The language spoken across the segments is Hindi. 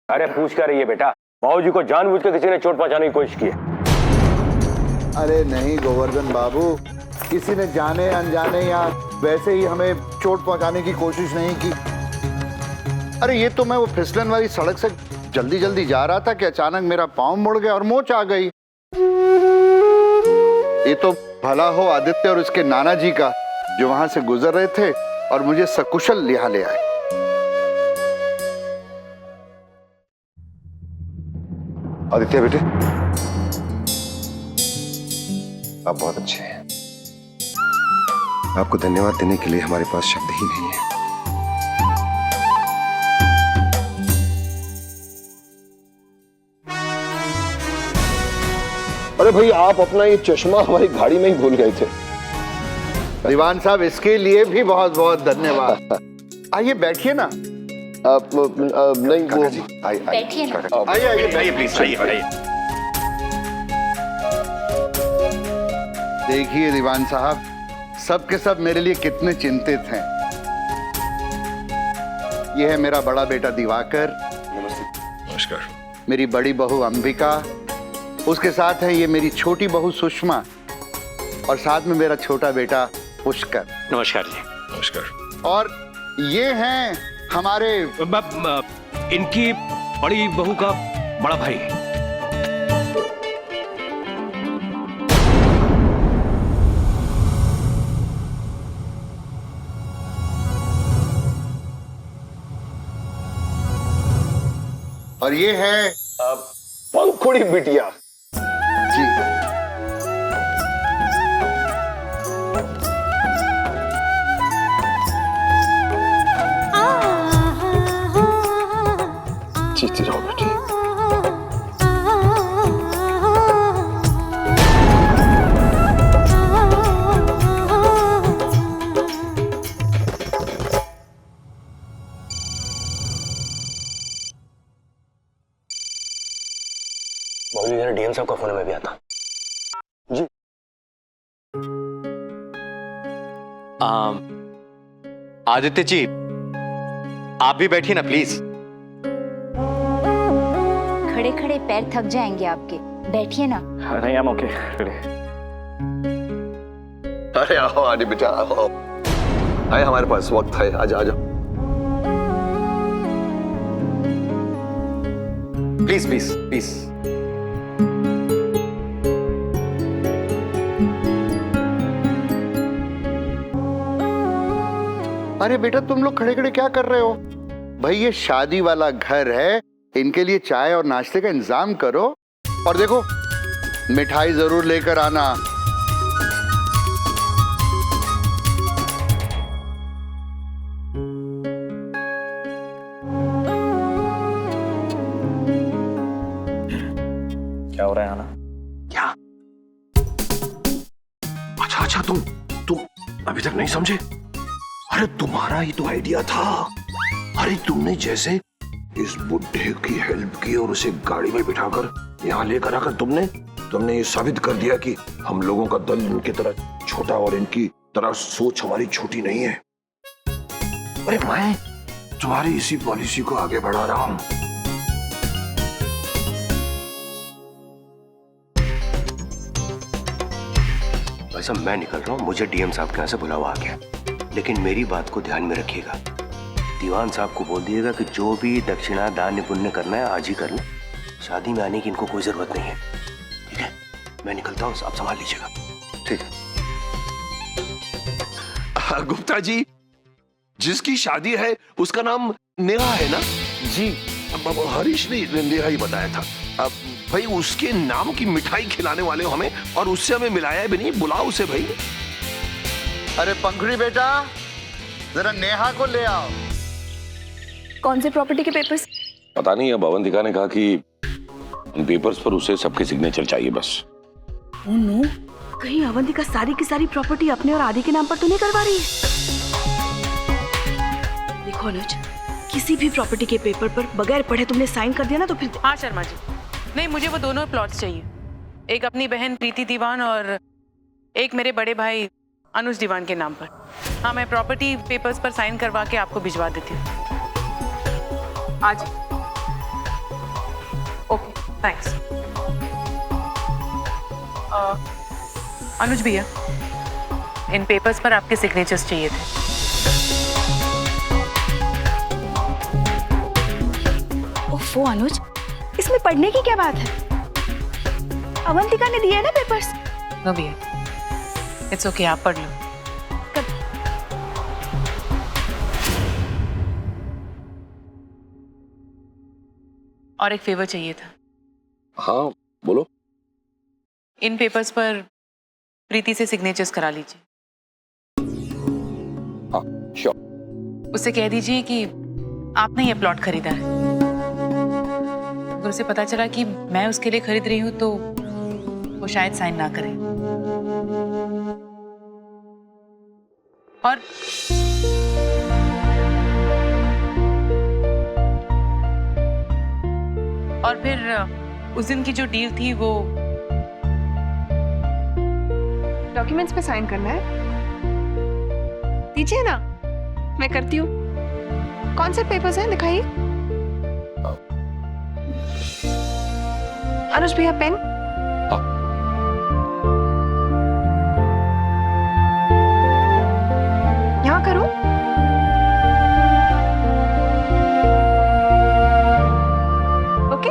अरे पूछ कर रही है बेटा, बाबूजी को जानबूझ कर किसी ने चोट पहुंचाने की कोशिश की है। अरे नहीं गोवर्धन बाबू, किसी ने जाने अनजाने या वैसे ही हमें चोट पहुंचाने की कोशिश नहीं की। अरे ये तो मैं वो फिसलन वाली सड़क से जल्दी जल्दी जा रहा था कि अचानक मेरा पाँव मुड़ गया और मोच आ गई। ये तो भला हो आदित्य और उसके नाना जी का, जो वहां से गुजर रहे थे और मुझे सकुशल यहाँ ले आए। आदित्य बेटे, आप बहुत अच्छे हैं। आपको धन्यवाद देने के लिए हमारे पास शब्द ही नहीं है। अरे भाई, आप अपना ये चश्मा हमारी गाड़ी में ही भूल गए थे। दीवान साहब, इसके लिए भी बहुत बहुत धन्यवाद। आइए बैठिए ना। नहीं वो बैठिए ना। आइए आइए आइए प्लीज, आइए। देखिए दीवान साहब, सब के सब मेरे लिए कितने चिंतित हैं। यह है मेरा बड़ा बेटा दिवाकर। नमस्कार। मेरी बड़ी बहू अंबिका, उसके साथ है ये मेरी छोटी बहू सुषमा, और साथ में मेरा छोटा बेटा पुष्कर। नमस्कार जी। नमस्कार। और ये हैं हमारे इनकी बड़ी बहू का बड़ा भाई। और ये है पंखुड़ी बिटिया। जी। जीती रहो बेटी। बाबूजी जरा डीएम साहब का फोन में भी आता। जी। आदित्य जी, आप भी बैठिए ना प्लीज। खड़े खड़े पैर थक जाएंगे आपके, बैठिए ना। नहीं, I'm okay। अरे आओ आदि बेटा, आओ। आए, हमारे पास वक्त है। आजा आजा। Please please please. अरे बेटा, तुम लोग खड़े खड़े क्या कर रहे हो? भाई ये शादी वाला घर है, इनके लिए चाय और नाश्ते का इंतजाम करो। और देखो, मिठाई जरूर लेकर आना। क्या हो रहा है आना? क्या? अच्छा, तुम अभी तक नहीं समझे? अरे तुम्हारा ही तो आइडिया था। अरे तुमने जैसे इस बुड्ढे की हेल्प की और उसे गाड़ी में बिठाकर यहाँ लेकर आकर तुमने ये साबित कर दिया कि हम लोगों का दल इनकी तरह छोटा और इनकी तरह सोच हमारी छोटी नहीं है। अरे मैं तुम्हारी इसी पॉलिसी को आगे बढ़ा रहा हूं। वैसे मैं निकल रहा हूँ, मुझे डीएम साहब के यहाँ से बुलावा आ गया, लेकिन मेरी बात को ध्यान में रखिएगा। दीवान साहब को बोल दिएगा कि जो भी दक्षिणा दान पुण्य करना है आज ही कर लें, शादी में आने की इनको कोई जरूरत नहीं है। ठीक है, मैं निकलता हूँ, आप संभाल लीजिएगा। ठीक है। गुप्ता जी, जिसकी शादी है उसका नाम नेहा है ना? जी। अब हरीश ने नेहा ही बताया था। अब भाई उसके नाम की मिठाई खिलाने वाले हो हमें, और उससे हमें मिलाया भी नहीं। बुलाओ उसे भाई। अरे पंखुड़ी बेटा, जरा नेहा को ले आओ। कौन से प्रॉपर्टी के पेपर्स? पता नहीं, अब अवंतिका ने कहा कि उन पेपर्स पर उसे सबके सिग्नेचर चाहिए बस। ओह नो, कहीं अवंतिका सारी की सारी प्रॉपर्टी अपने और आदि के नाम पर तो नहीं करवा रही है? देखो अनुज, किसी भी प्रॉपर्टी के पेपर पर बगैर पढ़े तुमने साइन कर दिया ना तो फिर। हाँ शर्मा जी, नहीं मुझे वो दोनों प्लॉट्स चाहिए, एक अपनी बहन प्रीति दीवान और एक मेरे बड़े भाई अनुज दीवान के नाम पर। हाँ, मैं प्रॉपर्टी पेपर्स पर साइन करवा के आपको भिजवा देती हूँ आज। थैंक्स। अनुज भैया, इन पेपर्स पर आपके सिग्नेचर्स चाहिए थे। ओफो अनुज, इसमें पढ़ने की क्या बात है? अवंतिका ने दिए ना पेपर्स। नो भैया, इट्स ओके, आप पढ़ लो। और एक फेवर चाहिए था। हाँ बोलो। इन पेपर्स पर प्रीति से सिग्नेचर्स करा लीजिए। हाँ श्योर। उससे कह दीजिए कि आपने ये प्लॉट खरीदा है। अगर उसे पता चला कि मैं उसके लिए खरीद रही हूं तो वो शायद साइन ना करे। और फिर उस दिन की जो डील थी वो डॉक्यूमेंट्स पे साइन करना है। दीजिए ना, मैं करती हूँ। कौन से पेपर्स हैं दिखाइए। अनुज भैया पेन। यहाँ करूँ? ओके,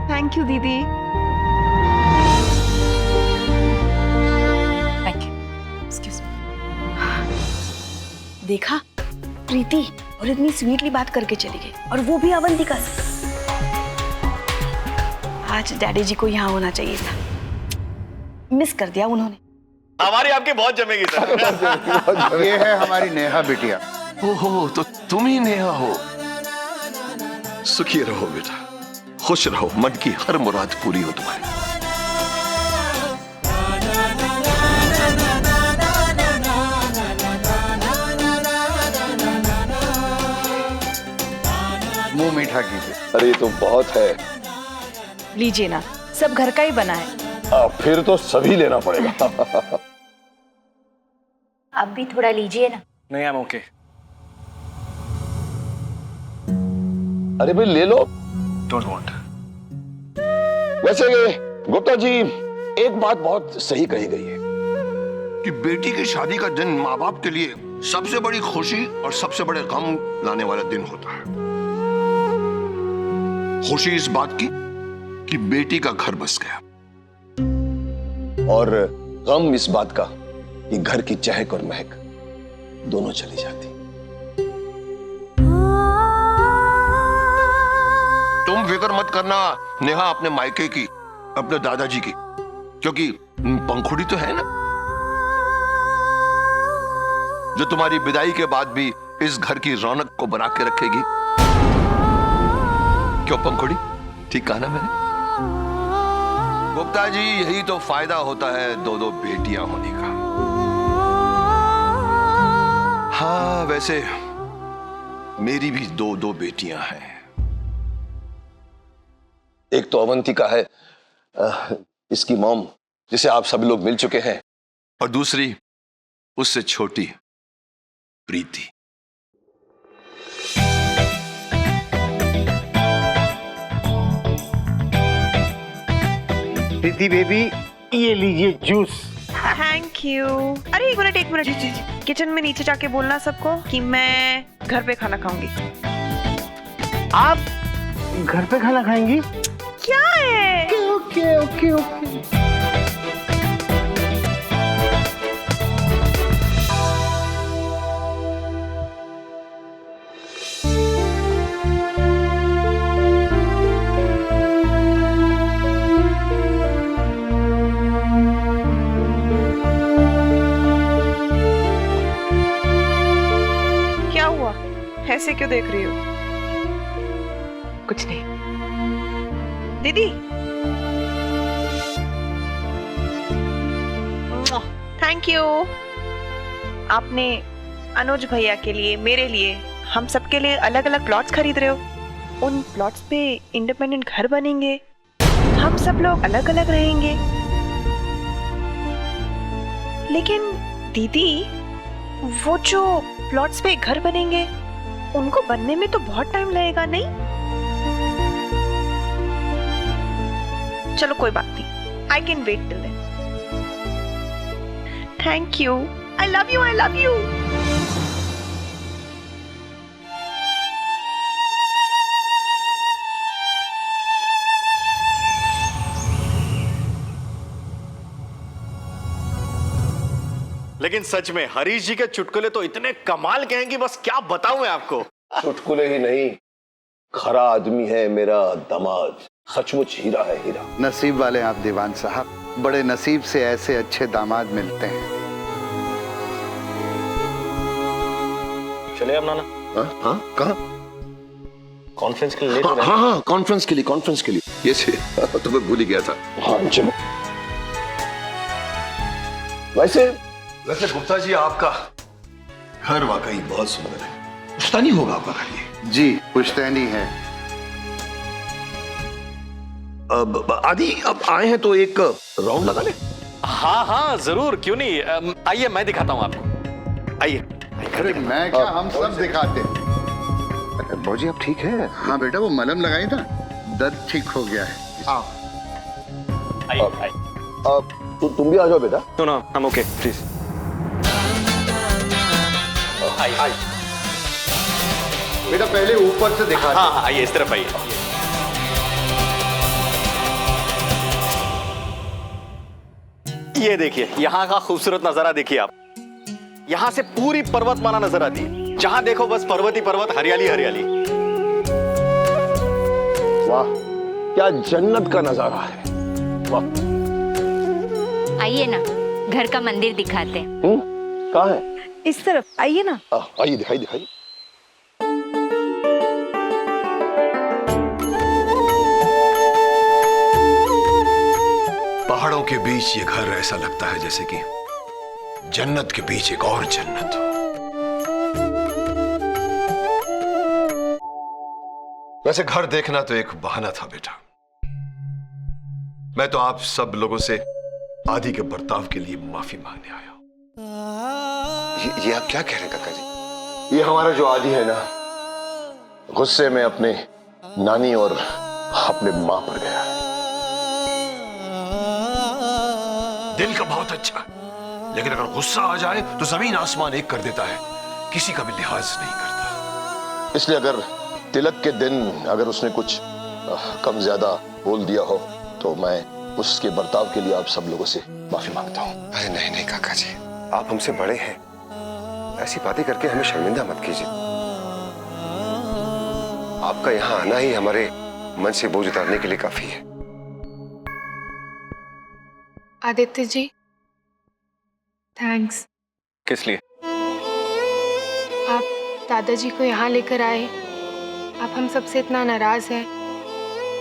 थैंक यू दीदी। Thank you. Excuse me. देखा, प्रीति और इतनी स्वीटली बात करके चली गई, और वो भी अवंतिका से। आज डैडी जी को यहाँ होना चाहिए था, मिस कर दिया उन्होंने। हमारी आपकी बहुत जमेगी सर। ये है हमारी नेहा बिटिया। ओहो, तो तुम ही नेहा हो। सुखी रहो बेटा, खुश रहो, मन की हर मुराद पूरी हो तुम्हारी। मुंह मीठा कीजिए। अरे ये तो बहुत है। लीजिए ना, सब घर का ही बना है। फिर तो सभी लेना पड़ेगा। आप भी थोड़ा लीजिए ना। नहीं, आई एम ओके। अरे भाई ले लो। Don't want. वैसे गुप्ता जी, एक बात बहुत सही कही गई है कि बेटी की शादी का दिन माँ बाप के लिए सबसे बड़ी खुशी और सबसे बड़े गम लाने वाला दिन होता है। खुशी इस बात की कि बेटी का घर बस गया, और गम इस बात का कि घर की चहक और महक दोनों चली जाती। तुम फिक्र मत करना नेहा अपने मायके की, अपने दादाजी की, क्योंकि पंखुड़ी तो है ना जो तुम्हारी विदाई के बाद भी इस घर की रौनक को बना के रखेगी। क्यों पंखुड़ी, ठीक कहा ना मैंने? गुप्ता जी, यही तो फायदा होता है दो दो बेटियां होने का। हाँ, वैसे मेरी भी दो दो बेटियां हैं। एक तो अवंतिका है, इसकी मॉम, जिसे आप सभी लोग मिल चुके हैं, और दूसरी उससे छोटी प्रीति। प्रीति बेबी, ये लीजिए जूस। Thank you. अरे एक मिनट। किचन में नीचे जाके बोलना सबको कि मैं घर पे खाना खाऊंगी। आप घर पे खाना खाएंगी? क्या है? Okay okay okay. क्या हुआ? ऐसे क्यों देख रही हो? कुछ नहीं। दीदी, थैंक यू। आपने अनुज भैया के लिए, मेरे लिए, हम सबके लिए अलग अलग प्लॉट्स खरीद रहे हो। उन प्लॉट्स पे इंडिपेंडेंट घर बनेंगे, हम सब लोग अलग अलग रहेंगे। लेकिन दीदी, वो जो प्लॉट्स पे घर बनेंगे उनको बनने में तो बहुत टाइम लगेगा नहीं? चलो कोई बात नहीं, I can wait till then. Thank you, I love you, I love you. लेकिन सच में हरीश जी के चुटकुले तो इतने कमाल के हैं कि बस क्या बताऊं मैं आपको। चुटकुले ही नहीं, खरा आदमी है मेरा दामाद, सचमुच हीरा है हीरा। नसीब वाले आप दीवान साहब, बड़े नसीब से ऐसे अच्छे दामाद मिलते हैं। चले अब नाना। हाँ कहाँ? कॉन्फ्रेंस के लिए हाँ, कॉन्फ्रेंस के लिए ये से तो मैं भूल ही गया था। हाँ चलो। वैसे गुप्ता जी, आपका घर वाकई बहुत सुंदर है। पुश्तैनी होगा आपका घर ये? जी पुश्तैनी है। अब आदि अब आए हैं तो एक राउंड लगा ले। हाँ हाँ जरूर, क्यों नहीं। आइए मैं दिखाता हूँ आपको, आइए। अरे मैं क्या, हम सब दिखाते। बाबूजी आप ठीक है? हाँ बेटा, वो मलहम लगाई था, दर्द ठीक हो गया है। आओ। आइए। तो तुम भी आ जाओ बेटा। नो हम ओके, प्लीज। आइए बेटा पहले ऊपर से दिखा। हाँ आइए, इस तरफ आइए। ये देखिए, यहाँ का खूबसूरत नजारा देखिए आप। यहाँ से पूरी पर्वतमाला नजर आती है, जहाँ देखो बस पर्वत ही पर्वत, हरियाली हरियाली। वाह, क्या जन्नत का नजारा है। वाह। आइए ना, घर का मंदिर दिखाते हैं। कहाँ है? इस तरफ आइए ना। आइए, दिखाई। पहाड़ों के बीच ये घर ऐसा लगता है जैसे कि जन्नत के बीच एक और जन्नत हो। वैसे घर देखना तो एक बहाना था बेटा। मैं तो आप सब लोगों से आदि के बर्ताव के लिए माफी मांगने आया हूं। ये आप क्या कह रहे हैं काका जी? ये हमारा जो आदि है ना, गुस्से में अपने नानी और अपने मां पर गया है। दिल का बहुत अच्छा, लेकिन अगर गुस्सा आ जाए तो जमीन आसमान एक कर देता है, किसी का भी लिहाज नहीं करता। इसलिए अगर तिलक के दिन अगर उसने कुछ कम ज्यादा बोल दिया हो तो मैं उसके बर्ताव के लिए आप सब लोगों से माफी मांगता हूं। अरे नहीं काका जी, आप हमसे बड़े हैं, ऐसी बातें करके हमें शर्मिंदा मत कीजिए। आपका यहाँ आना ही हमारे मन से बोझ उतारने के लिए काफी है। आदित्य जी, थैंक्स। किस लिए? आप दादाजी को यहाँ लेकर आए, आप हम सबसे इतना नाराज हैं,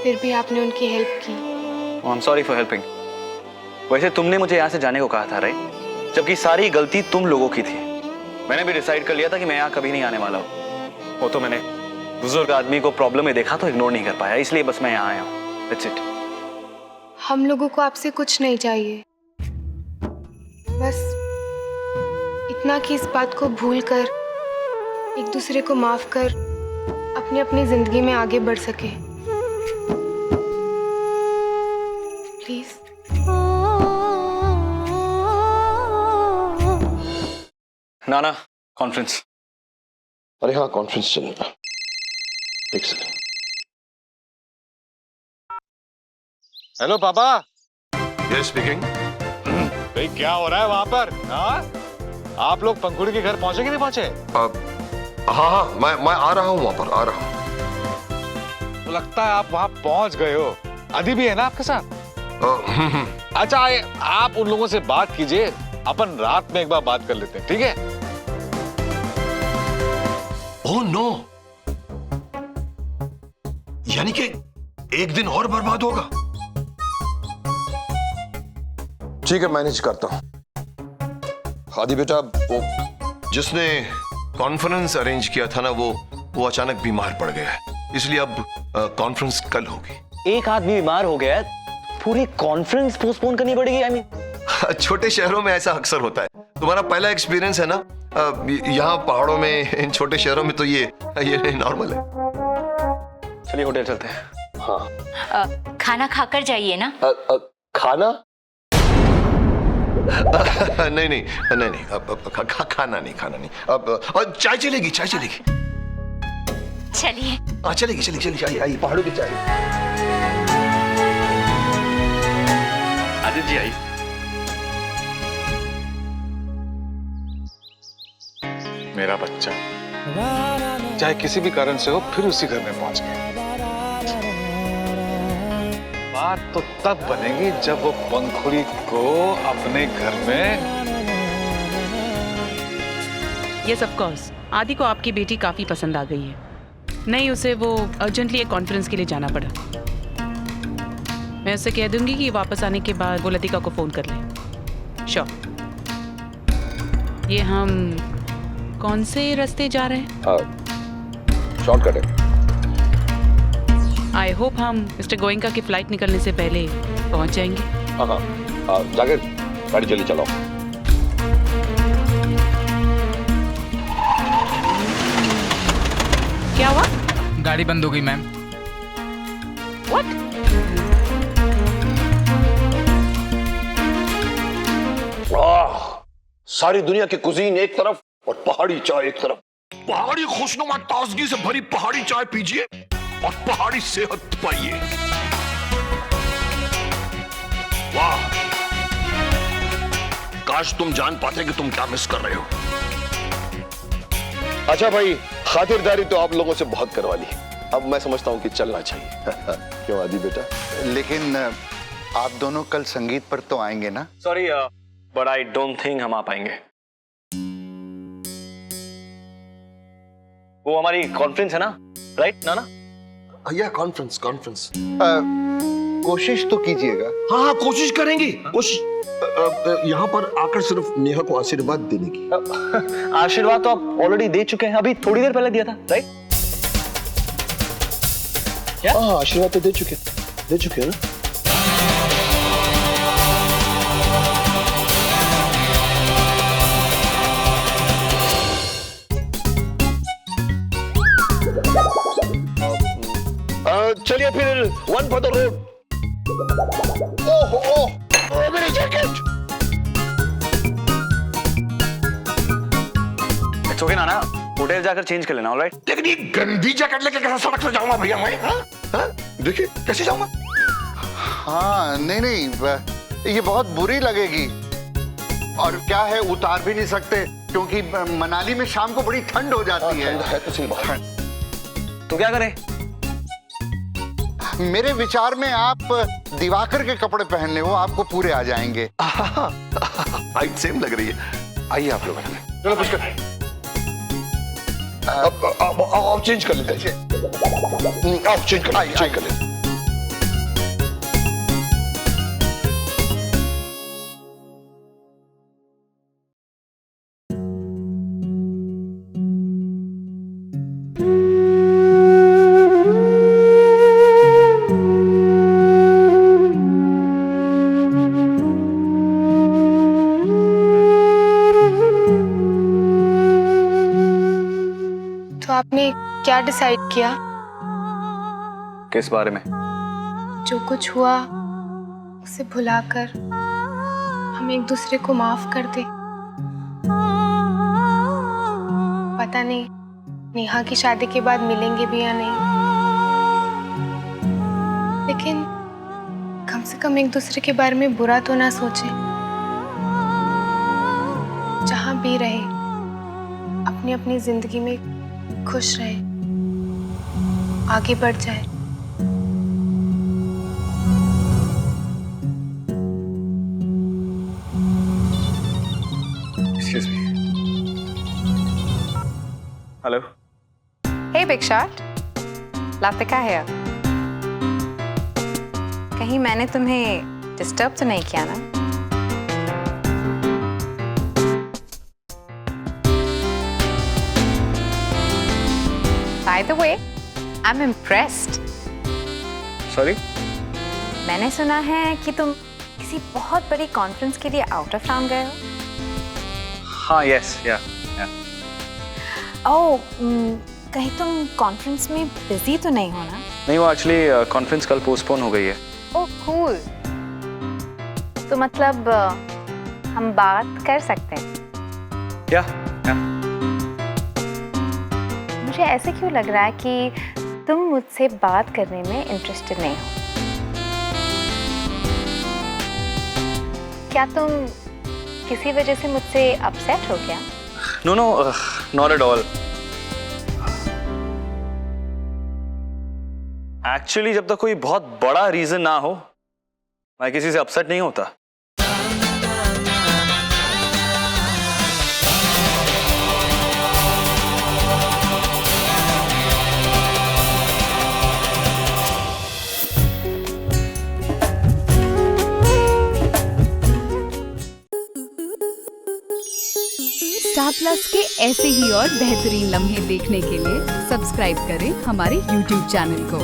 फिर भी आपने उनकी हेल्प की। I am sorry for helping. वैसे तुमने मुझे यहाँ से जाने को कहा था राइट, जबकि सारी गलती तुम लोगों की थी। मैंने भी डिसाइड कर लिया था कि मैं यहाँ कभी नहीं आने वाला हूँ। वो तो मैंने बुजुर्ग आदमी को प्रॉब्लम में देखा तो इग्नोर नहीं कर पाया, इसलिए बस मैं यहाँ आया हूँ। That's it. हम लोगों को आपसे कुछ नहीं चाहिए, बस इतना कि इस बात को भूलकर एक दूसरे को माफ कर अपनी अपनी जिंदगी में आगे बढ़ सके। प्लीज। Nana, conference. अरे हाँ, कॉन्फ्रेंस चलेगा। एक सेकंड। हेलो पापा। Yes speaking. भाई क्या हो रहा है वहां पर? आप लोग पंखुड़ी के घर पहुंचे कि नहीं पहुंचे? हाँ मैं आ रहा हूँ, वहां पर आ रहा हूँ। तो लगता है आप वहां पहुंच गए हो। आदि भी है ना आपके साथ? अच्छा आप उन लोगों से बात कीजिए, अपन रात में एक बार बात कर लेते हैं, ठीक है? ओह नो, यानी कि एक दिन और बर्बाद होगा। ठीक है, मैनेज करता हूं। आदि बेटा, वो जिसने कॉन्फ्रेंस अरेंज किया था ना, वो अचानक बीमार पड़ गया है, इसलिए अब कॉन्फ्रेंस कल होगी। एक आदमी बीमार हो गया है, पूरी कॉन्फ्रेंस पोस्टपोन करनी पड़ेगी? आई मीन छोटे शहरों में ऐसा अक्सर होता है। तुम्हारा पहला एक्सपीरियंस है ना, यहाँ पहाड़ों में, इन छोटे शहरों में तो ये नॉर्मल है। चलिए होटल चलते हैं। हाँ। खाना खाकर जाइए ना। खाना? नहीं नहीं नहीं नहीं, खाना नहीं। अब चाय चलेगी, चाय चलेगी। चलिए। हाँ चलेगी, आइए पहाड़ों की चाय। आदित्य जी आई। मेरा बच्चा चाहे किसी भी कारण से हो फिर उसी घर में पहुंच गया। बात तो तब बनेगी जब वो पंखुड़ी को अपने घर में। यस ऑफ कोर्स, आदि को आपकी बेटी काफी पसंद आ गई है। नहीं, उसे वो अर्जेंटली एक कॉन्फ्रेंस के लिए जाना पड़ा। मैं उससे कह दूंगी कि वापस आने के बाद वो लतिका को फोन कर ले। श्योर। ये हम कौन से रास्ते जा रहे हैं? शॉर्टकट है। आई होप हम मिस्टर गोयंका की फ्लाइट निकलने से पहले पहुंच जाएंगे। हाँ, जाके गाड़ी जल्दी चलाओ। क्या हुआ? गाड़ी बंद हो गई मैम। What? सारी दुनिया की कुजीन एक तरफ और पहाड़ी चाय एक तरफ। पहाड़ी खुशनुमा ताजगी से भरी पहाड़ी चाय पीजिए और पहाड़ी सेहत पाइए। वाह, काश तुम जान पाते कि तुम क्या मिस कर रहे हो। अच्छा भाई, खातिरदारी तो आप लोगों से बहुत करवा ली, अब मैं समझता हूँ कि चलना चाहिए। क्यों आदि बेटा? लेकिन आप दोनों कल संगीत पर तो आएंगे ना? Sorry but I don't think हम आ पाएंगे। वो हमारी कॉन्फ्रेंस है ना, राइट नाना? या कॉन्फ्रेंस। कोशिश तो कीजिएगा। हाँ, कोशिश करेंगे। यहाँ पर आकर सिर्फ नेहा को आशीर्वाद देने की। आशीर्वाद तो आप ऑलरेडी दे चुके हैं, अभी थोड़ी देर पहले दिया था, राइट? क्या? हाँ, आशीर्वाद तो दे चुके हैं ना। चलिए फिर, वन फॉर द रोड। ओह, मेरी jacket. It's okay Nana, hotel जाकर चेंज कर लेना, ऑलराइट? लेकिन ये गंदी जैकेट लेकर कैसे सड़क से जाऊंगा भैया मैं? हाँ? देखिए कैसे जाऊंगा? हाँ, नहीं, ये बहुत बुरी लगेगी। और क्या है, उतार भी नहीं सकते क्योंकि मनाली में शाम को बड़ी ठंड हो जाती है। तो सही बात। तो क्या करें? मेरे विचार में आप दिवाकर के कपड़े पहन ले, वो आपको पूरे आ जाएंगे। हाइट सेम लग रही है। आइए आप लोग, चलो पुष्कर। आप चेंज कर लेते हैं। आप चेंज कर लेते। तो आपने क्या डिसाइड किया? किस बारे में? जो कुछ हुआ उसे भुलाकर हम एक दूसरे को माफ कर दे। पता नहीं नेहा की शादी के बाद मिलेंगे भी या नहीं, लेकिन कम से कम एक दूसरे के बारे में बुरा तो ना सोचे। जहां भी रहे अपनी अपनी जिंदगी में खुश रहे, आगे बढ़ जाए। Excuse me. Hello. Hey Big Shot, लातिका है। कहीं मैंने तुम्हें डिस्टर्ब तो नहीं किया ना? By the way, I'm impressed. Sorry? मैंने सुना है कि तुम किसी बहुत बड़ी कॉन्फ्रेंस के लिए आउट ऑफ टाउन गए हो। हाँ, yes, yeah. ओह, कहीं तुम कॉन्फ्रेंस में बिजी तो नहीं हो ना? नहीं, वो एक्चुअली कॉन्फ्रेंस कल पोस्टपोन हो गई है। ओह कूल। तो मतलब हम बात कर सकते हैं? क्या? मुझे ऐसे क्यों लग रहा है कि तुम मुझसे बात करने में इंटरेस्टेड नहीं हो? क्या तुम किसी वजह से मुझसे अपसेट हो क्या? No no, not at all. Actually जब तक कोई बहुत बड़ा रीजन ना हो, मैं किसी से अपसेट नहीं होता। स्टार प्लस के ऐसे ही और बेहतरीन लम्हे देखने के लिए सब्सक्राइब करें हमारे YouTube चैनल को।